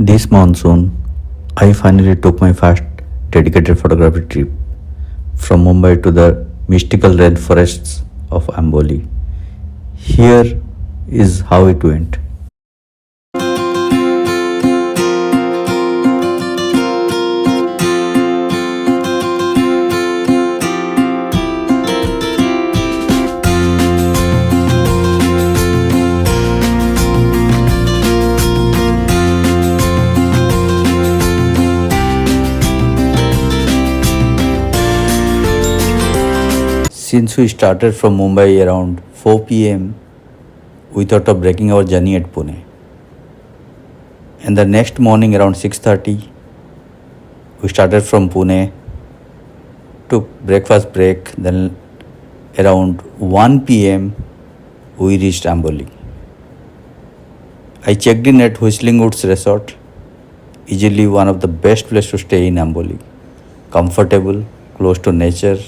This monsoon, I finally took my first dedicated photography trip from Mumbai to the mystical rainforests of Amboli. Here is how it went. Since we started from Mumbai around 4 pm, we thought of breaking our journey at Pune. And the next morning around 6:30, we started from Pune, took breakfast break, then around 1 pm we reached Amboli. I checked in at Whistling Woods Resort, easily one of the best places to stay in Amboli. Comfortable, close to nature,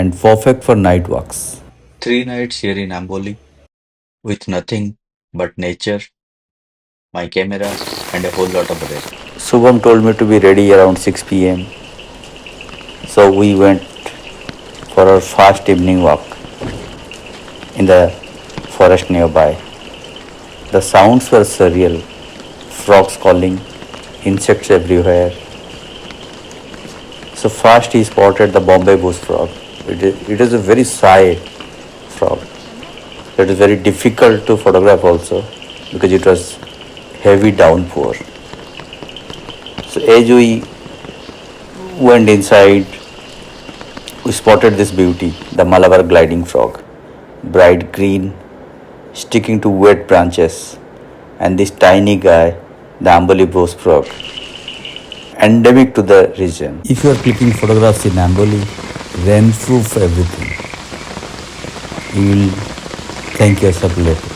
and perfect for night walks. 3 nights here in Amboli with nothing but nature, my camera, and a whole lot of rest. Subham told me to be ready around 6 pm, so we went for our fast evening walk in the forest nearby. The sounds were surreal, frogs calling, insects everywhere. So fast he spotted the Bombay bush frog. It is a very shy frog. It is very difficult to photograph also because it was heavy downpour. So as we went inside, we spotted this beauty, the Malabar gliding frog, bright green, sticking to wet branches, and this tiny guy, the Amboli bush frog, endemic to the region. If you are clicking photographs in Amboli, rainproof everything. You will thank yourself later.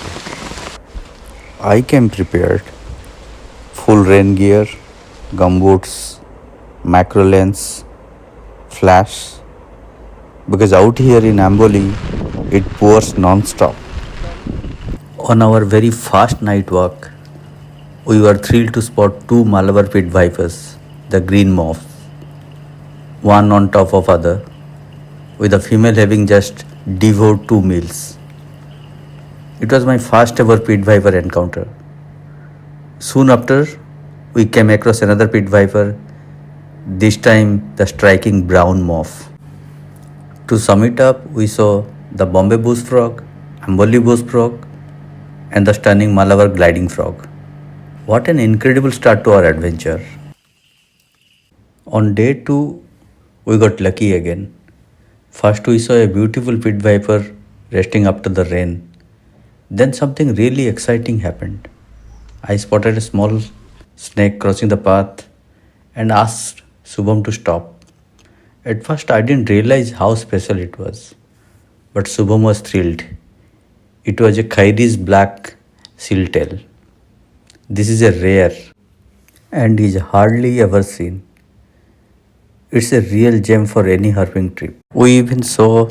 I came prepared. Full rain gear, gumboots, macro lens, flash. Because out here in Amboli, it pours non-stop. On our very fast night walk, we were thrilled to spot two Malabar pit vipers, the green moths, one on top of other, with the female having just devoured 2 meals. It was my first ever pit viper encounter. Soon after, we came across another pit viper, this time the striking brown moth. To sum it up, we saw the Bombay bush frog, Amboli bush frog, and the stunning Malabar gliding frog. What an incredible start to our adventure. On day 2, we got lucky again. First, we saw a beautiful pit viper resting after the rain. Then, something really exciting happened. I spotted a small snake crossing the path and asked Subham to stop. At first, I didn't realize how special it was, but Subham was thrilled. It was a Khairi's black sealtail. This is a rare and is hardly ever seen. It's a real gem for any herping trip. We even saw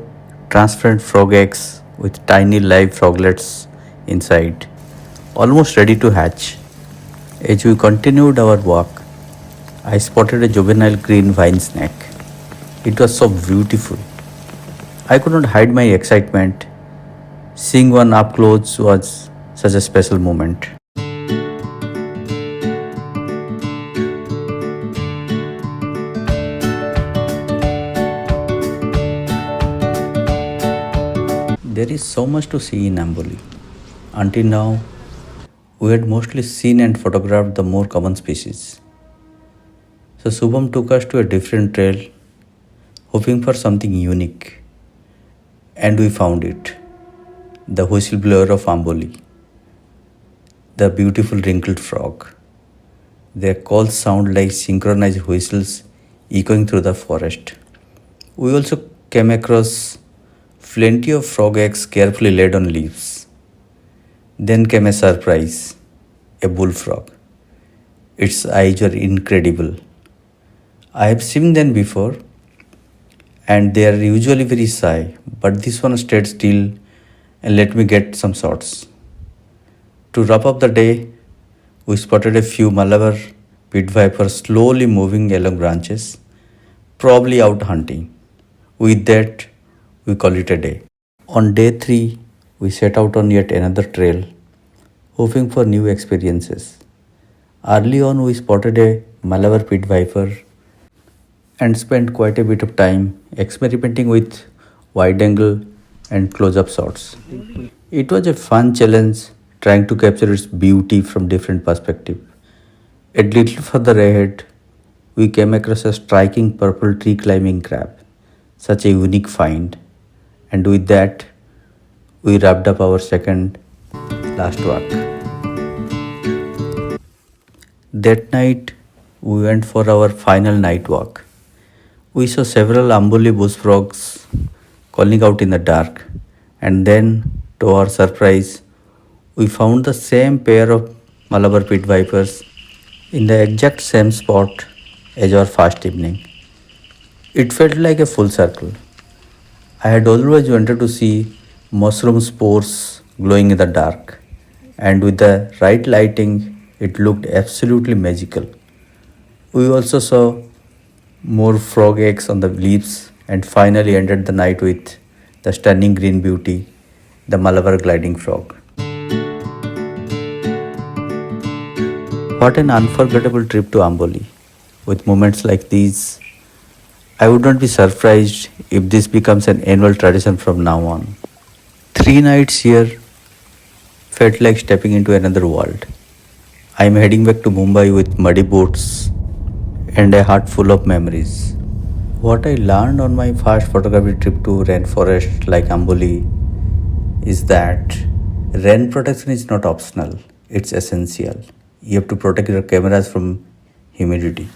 transparent frog eggs with tiny live froglets inside, almost ready to hatch. As we continued our walk, I spotted a juvenile green vine snake. It was so beautiful. I could not hide my excitement. Seeing one up close was such a special moment. There is so much to see in Amboli. Until now, we had mostly seen and photographed the more common species. So Subham took us to a different trail, hoping for something unique. And we found it. The whistleblower of Amboli. The beautiful wrinkled frog. Their calls sound like synchronized whistles echoing through the forest. We also came across plenty of frog eggs carefully laid on leaves. Then came a surprise, a bullfrog. Its eyes were incredible. I have seen them before, and they are usually very shy, but this one stayed still and let me get some shots. To wrap up the day, We spotted a few Malabar pit vipers slowly moving along branches, probably out hunting. With that, we call it a day. On day 3, we set out on yet another trail, hoping for new experiences. Early on, we spotted a Malabar pit viper and spent quite a bit of time experimenting with wide angle and close up shots. It was a fun challenge trying to capture its beauty from different perspectives. A little further ahead, we came across a striking purple tree climbing crab, such a unique find, and with that, we wrapped up our second last walk. That night, we went for our final night walk. We saw several Amboli bush frogs calling out in the dark, and then, to our surprise, we found the same pair of Malabar pit vipers in the exact same spot as our first evening. It felt like a full circle. I had always wanted to see mushroom spores glowing in the dark, and with the right lighting, it looked absolutely magical. We also saw more frog eggs on the leaves and finally ended the night with the stunning green beauty, the Malabar gliding frog. What an unforgettable trip to Amboli. With moments like these, I would not be surprised if this becomes an annual tradition from now on. 3 nights here felt like stepping into another world. I am heading back to Mumbai with muddy boots and a heart full of memories. What I learned on my first photography trip to rainforest like Amboli is that rain protection is not optional, it's essential. You have to protect your cameras from humidity.